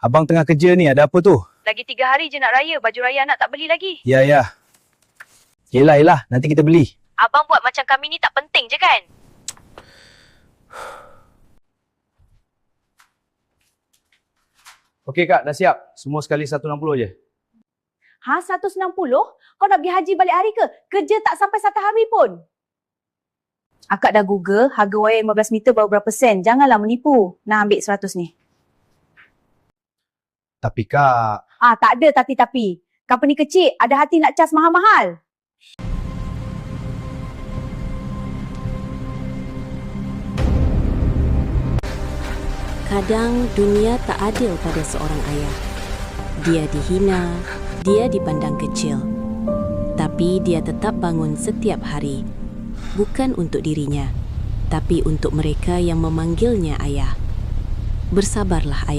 Abang tengah kerja ni, ada apa tu? Lagi 3 hari je nak raya, baju raya anak tak beli lagi. Ya. Yelah, nanti kita beli. Abang buat macam kami ni tak penting je kan? Okey Kak, dah siap. Semua sekali 160 je. Ha, 160? Kau nak pergi haji balik hari ke? Kerja tak sampai 1 hari pun. Akak dah Google, harga wayar 15 meter baru berapa sen. Janganlah menipu. Nak ambil 100 ni. Tapi Kak... Tak ada tapi-tapi. Company kecil, ada hati nak cas mahal-mahal. Kadang dunia tak adil pada seorang ayah. Dia dihina, dia dipandang kecil. Tapi dia tetap bangun setiap hari. Bukan untuk dirinya, tapi untuk mereka yang memanggilnya ayah. Bersabarlah ayah.